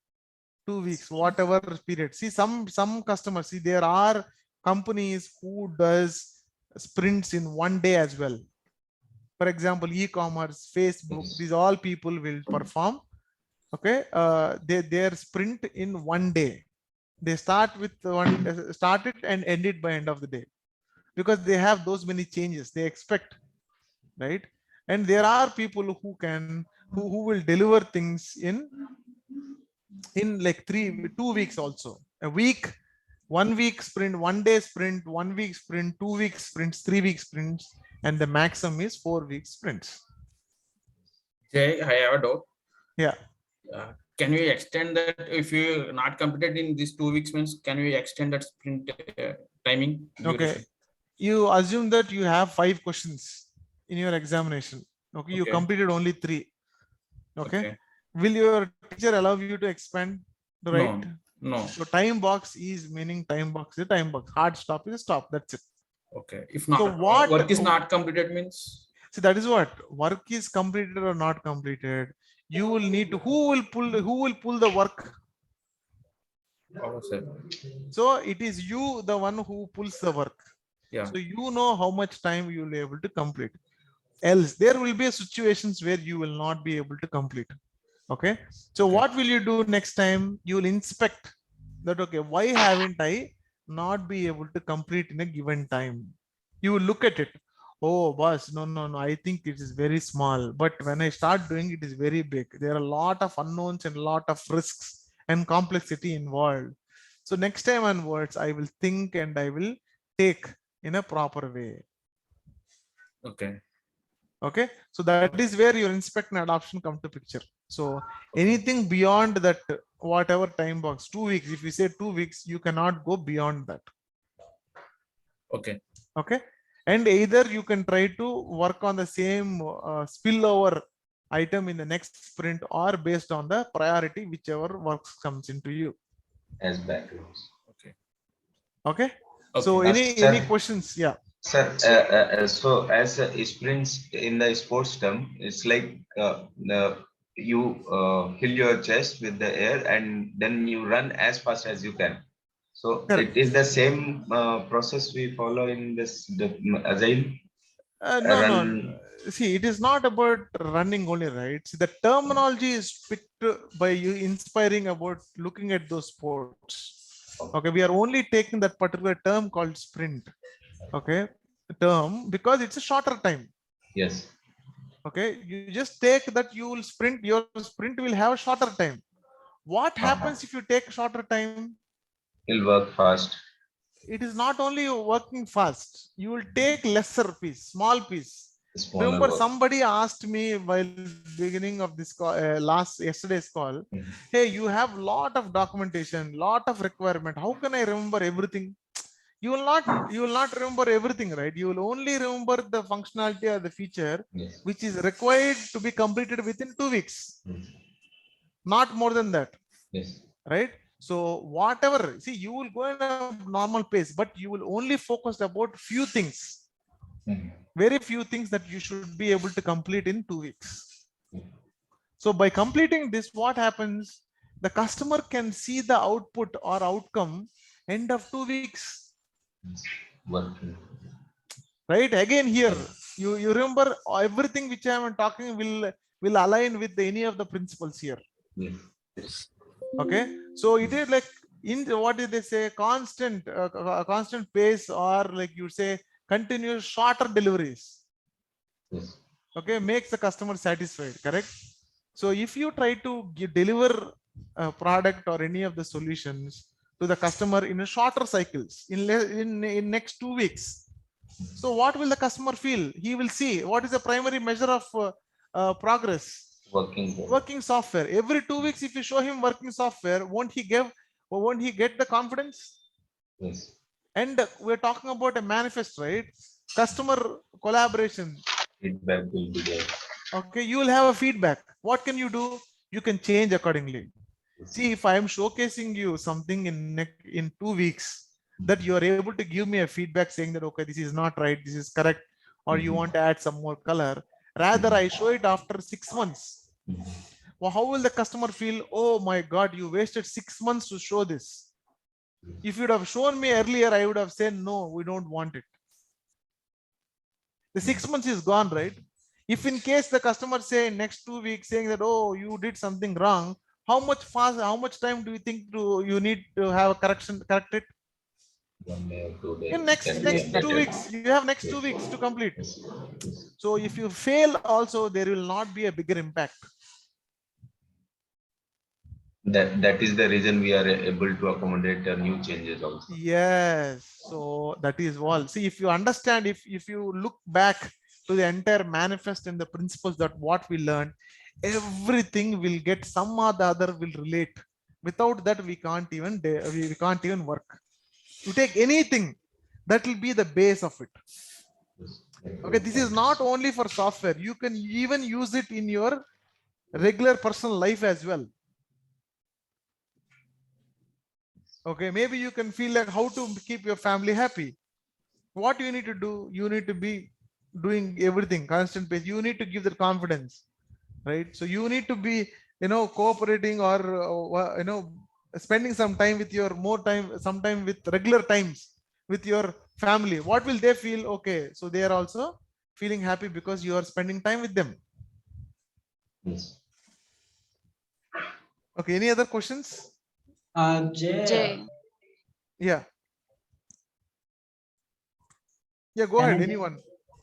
2 weeks, whatever period. See, some customers, see, there are companies who does sprints in 1 day as well. For example, e-commerce, Facebook, these all people will perform. Okay, their sprint in 1 day. They start with start it and end it by end of the day, because they have those many changes they expect, right? And there are people who will deliver things in like 2 weeks also. A week, 1 week sprint, 1 day sprint, 1 week sprint, 2 week sprints, 3 week sprints, and the maximum is 4 week sprints. Jay, I have a doubt. Yeah. Can we extend that if you not completed in these 2 weeks means, can we extend that sprint timing? Okay. You assume that you have 5 questions in your examination. Okay. You completed only 3. Okay. Will your teacher allow you to expand the right? No. So time box is meaning time box is a time box. Hard stop is a stop. That's it. Okay. If not, so what work is not completed means? So that is what work is completed or not completed. You will need to, who will pull the work? Oh, sir. So it is you, the one who pulls the work. Yeah. So you know how much time you will be able to complete. Else there will be situations where you will not be able to complete. Okay. So what will you do next time? You will inspect that. Okay, why haven't I not be able to complete in a given time? You will look at it. Oh, boss, no. I think it is very small, but when I start doing it is very big. There are a lot of unknowns and a lot of risks and complexity involved. So next time onwards, I will think and I will take in a proper way. Okay. Okay. So that is where your inspect and adoption come to picture. So anything beyond that, whatever time box, 2 weeks, if you say 2 weeks, you cannot go beyond that. Okay. Okay. And either you can try to work on the same spillover item in the next sprint, or based on the priority, whichever works comes into you. As backgrounds. Okay. So any questions? Yeah. Sir, so as sprints in the sports term, it's like you fill your chest with the air and then you run as fast as you can. So Correct. it is the same process we follow in the Agile. No, no. Run. See, it is not about running only, right? See, the terminology is picked by you, inspiring about looking at those sports. Okay, we are only taking that particular term called sprint. Okay, term because it's a shorter time. Yes. Okay, you just take that you will sprint. Your sprint will have a shorter time. What happens if you take shorter time? It'll work fast. It is not only working fast. You will take lesser piece, small piece. Smaller Remember, work. somebody asked me while beginning of this call, yesterday's call, hey, you have lot of documentation, lot of requirement. How can I remember everything? You will not remember everything, right? You will only remember the functionality or the feature Yes. which is required to be completed within 2 weeks. Not more than that. Yes. Right? So whatever, see, you will go in a normal pace, but you will only focus about few things. Very few things that you should be able to complete in 2 weeks. So by completing this, what happens? The customer can see the output or outcome end of 2 weeks. Working. Right? Again, here, you remember everything which I am talking will align with any of the principles here. Yes. Okay, so it is like in what did they say, constant constant pace, or like you say continuous shorter deliveries. Yes. Okay, makes the customer satisfied. Correct. So if you try to deliver a product or any of the solutions to the customer in a shorter cycles, in next 2 weeks, so what will the customer feel? He will see what is the primary measure of progress. Working software. Every 2 weeks, if you show him working software, won't he get the confidence? Yes. And we're talking about a manifest, right? Customer collaboration. Feedback will be there. Okay, you will have a feedback. What can you do? You can change accordingly. See, if I am showcasing you something in 2 weeks, that you are able to give me a feedback saying that, okay, this is not right, this is correct, or you want to add some more color. Rather, I show it after 6 months. Well, how will the customer feel? Oh my God, you wasted 6 months to show this. If you'd have shown me earlier, I would have said, no, we don't want it. The 6 months is gone, right? If in case the customer say next 2 weeks saying that, oh, you did something wrong, how much time do you think you need to have a correct it? 1 day or 2 days. In next 2 weeks, you have next 2 weeks to complete. So if you fail also, there will not be a bigger impact. That is the reason we are able to accommodate new changes also. Yes, so that is all. See, if you understand, if you look back to the entire manifest and the principles that what we learned, everything will get some or the other will relate. Without that, we can't even work. You take anything, that will be the base of it. Okay, this is not only for software. You can even use it in your regular personal life as well. Okay, maybe you can feel like how to keep your family happy. What you need to do, you need to be doing everything constant pace. You need to give that confidence, right? So you need to be, cooperating or spending some time with your sometime with regular times with your family. What will they feel? Okay, so they are also feeling happy because you are spending time with them. Yes. Okay, any other questions? Jay. Yeah, go ahead. Anyone?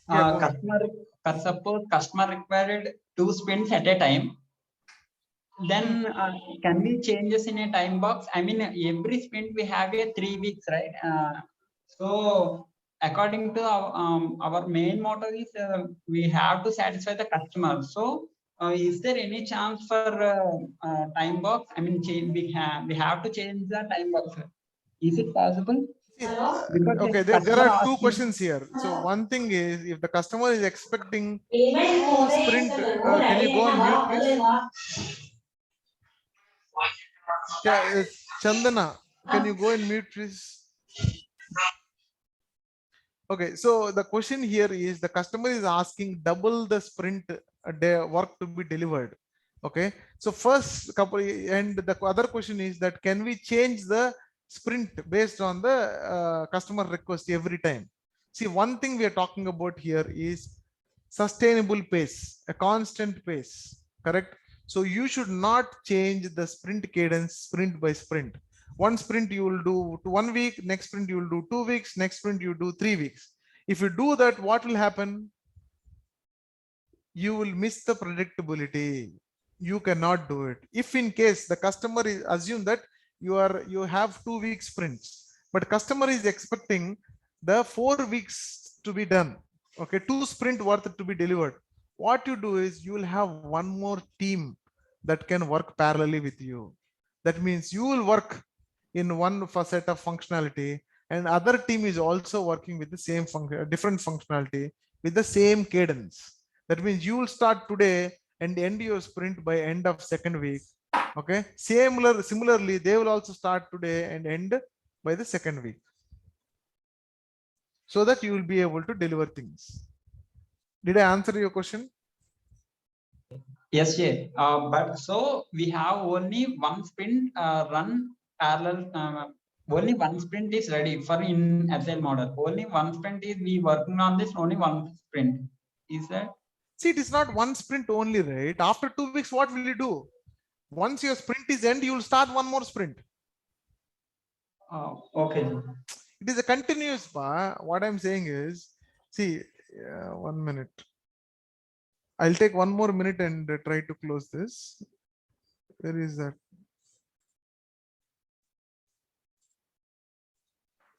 Go ahead. Suppose customer required 2 sprints at a time. Then can we changes in a time box? I mean, every sprint we have a 3 weeks, right? So according to our main motto is we have to satisfy the customer. So is there any chance for time box? I mean, we have to change the time box. Is it possible? Okay, there are two questions here. So one thing is, if the customer is expecting to sprint, can you go on mute, please? Chandana, can you go and mute, please? Okay, so the question here is the customer is asking double the sprint work to be delivered. Okay, so first couple, and the other question is that can we change the sprint based on the customer request every time. See, one thing we are talking about here is sustainable pace, a constant pace, correct? So you should not change the sprint cadence sprint by sprint. One sprint you will do 1 week, next sprint you will do 2 weeks, next sprint you do 3 weeks. If you do that, what will happen? You will miss the predictability. You cannot do it. If in case the customer is assume that you have 2 week sprints, but customer is expecting the 4 weeks to be done. Okay, 2 sprint worth to be delivered. What you do is you will have one more team that can work parallelly with you. That means you will work in one set of functionality, and other team is also working with the same different functionality with the same cadence. That means you will start today and end your sprint by end of second week. Okay. Similarly, they will also start today and end by the second week, so that you will be able to deliver things. Did I answer your question? Yes, yeah. But so we have only one sprint run parallel. Only one sprint is ready for in Agile model. Only one sprint is we working on this. Only one sprint. Is that? See, it is not one sprint only, right? After 2 weeks, what will you do? Once your sprint is end, you will start one more sprint. Okay. It is a continuous part. What I'm saying is, see, 1 minute. I'll take 1 more minute and try to close this. Where is that?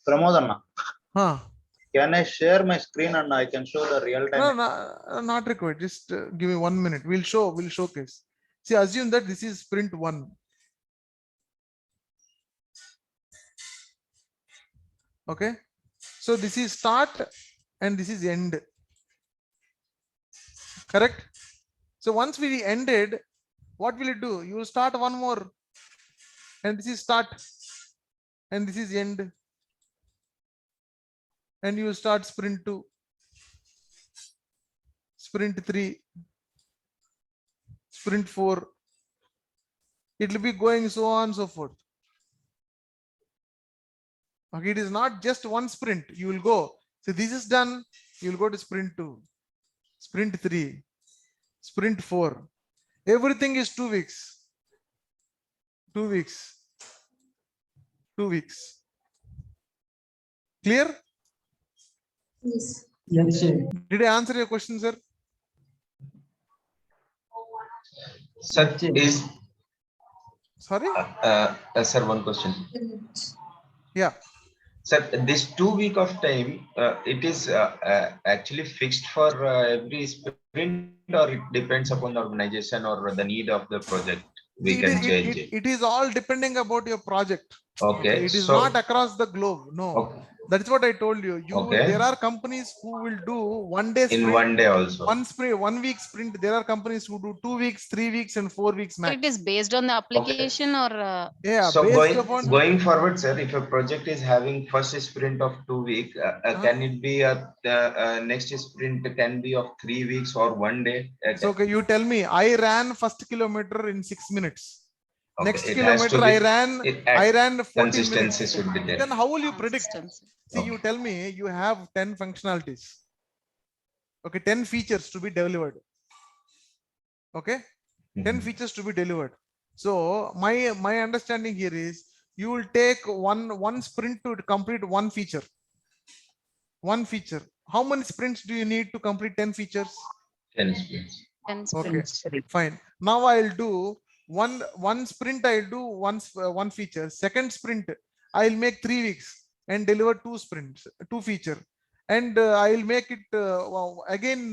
Pramodanna. Huh. Can I share my screen and I can show the real time? No, not required. Just give me 1 minute. We'll showcase. See, assume that this is sprint 1. Okay. So this is start and this is end. Correct. So once we ended, what will it do? You will start one more, and this is start, and this is end, and you will start sprint 2, sprint 3, sprint 4. It will be going so on and so forth. Okay, it is not just one sprint. You will go. So this is done. You will go to sprint 2, sprint 3, sprint 4. Everything is 2 weeks. 2 weeks. 2 weeks. Clear? Yes. Yes, sir. Did I answer your question, sir? Sir, is Sorry? sir, one question. Yeah. Sir, this 2 week of time, it is actually fixed for every sprint, or it depends upon the organization or the need of the project. We can change it. It is all depending about your project. Okay. It is so, not across the globe. No. Okay. That is what I told you. There are companies who will do 1 day sprint. In 1 day also. 1 week sprint. There are companies who do 2 weeks, 3 weeks, and 4 weeks max. It is based on the application or yeah. So based going forward, sir, if a project is having first sprint of 2 weeks, can it be next sprint can be of 3 weeks or 1 day? So okay, you tell me. I ran first kilometer in 6 minutes. Okay, Next kilometer I ran 14 minutes. Should be there. Then how will you predict? See, Okay. you tell me you have 10 functionalities. Okay, 10 features to be delivered. Okay, 10 features to be delivered. So my understanding here is you will take one sprint to complete one feature. One feature. How many sprints do you need to complete 10 features? 10 sprints. 10 sprints. Okay, fine. Now I'll do one sprint. I'll do one feature. Second sprint, I'll make 3 weeks and deliver 2 sprints, 2 feature. And I'll make it again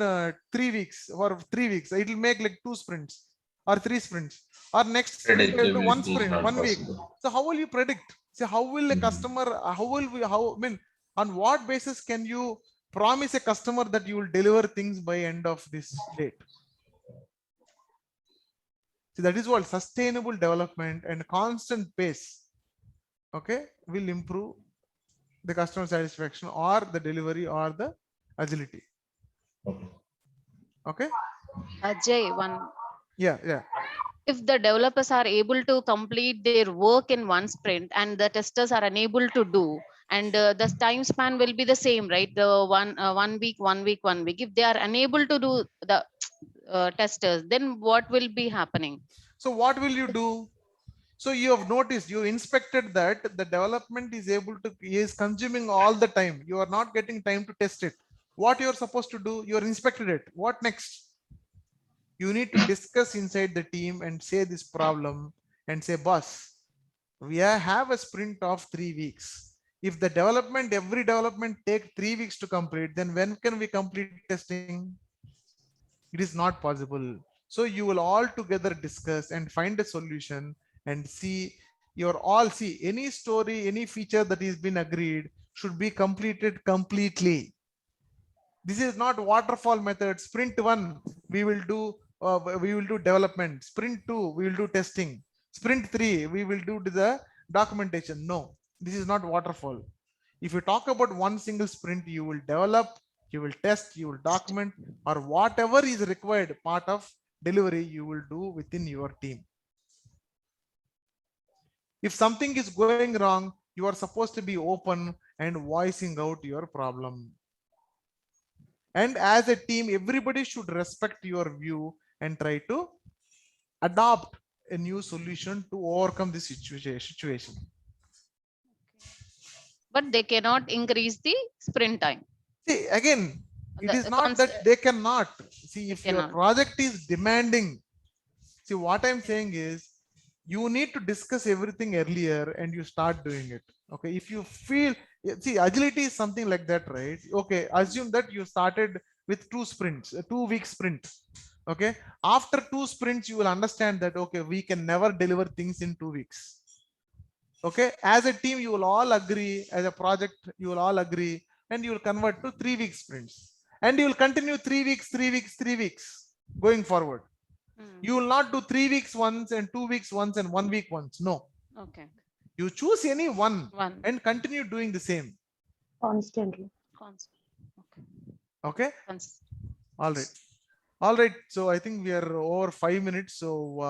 3 weeks or 3 weeks. It will make like 2 sprints or 3 sprints. Or next sprint, I'll do 1 sprint, 1 week. So how will you predict? So how will a customer? On what basis can you promise a customer that you will deliver things by end of this date? So that is what sustainable development and constant pace, okay, will improve the customer satisfaction or the delivery or the agility. Okay. Ajay, one. Yeah. if the developers are able to complete their work in one sprint and the testers are unable to do, and the time span will be the same, right? The 1 week, 1 week, 1 week. If they are unable to do the testers, then what will be happening? So what will you do? So you have noticed, you inspected that the development is consuming all the time. You are not getting time to test it. What you're supposed to do, you're inspected it. What next? You need to discuss inside the team and say this problem and say, boss, we have a sprint of 3 weeks. If the every development take 3 weeks to complete, then when can we complete testing? It is not possible. So you will all together discuss and find a solution and see any story, any feature that is been agreed should be completed completely. This is not waterfall method. Sprint 1 we will do development. Sprint 2 we will do testing. Sprint 3 we will do the documentation. No, this is not waterfall. If you talk about one single sprint, you will develop, you will test, you will document, or whatever is required part of delivery you will do within your team. If something is going wrong, you are supposed to be open and voicing out your problem. And as a team, everybody should respect your view and try to adopt a new solution to overcome this situation. But they cannot increase the sprint time. See, again, it is not that they cannot. See, if your project is demanding, see, what I'm saying is you need to discuss everything earlier and you start doing it. Okay, if you feel, see, agility is something like that, right? Okay, assume that you started with 2 sprints, a 2-week sprint. Okay, after 2 sprints, you will understand that, okay, we can never deliver things in 2 weeks. Okay, as a team, you will all agree, as a project, you will all agree, and you will convert to 3-week sprints. And you will continue 3 weeks, 3 weeks, 3 weeks going forward. You will not do 3 weeks once and 2 weeks once and 1 week once. No. Okay. You choose any one and continue doing the same. Constantly. Okay. All right. All right. So I think we are over 5 minutes. So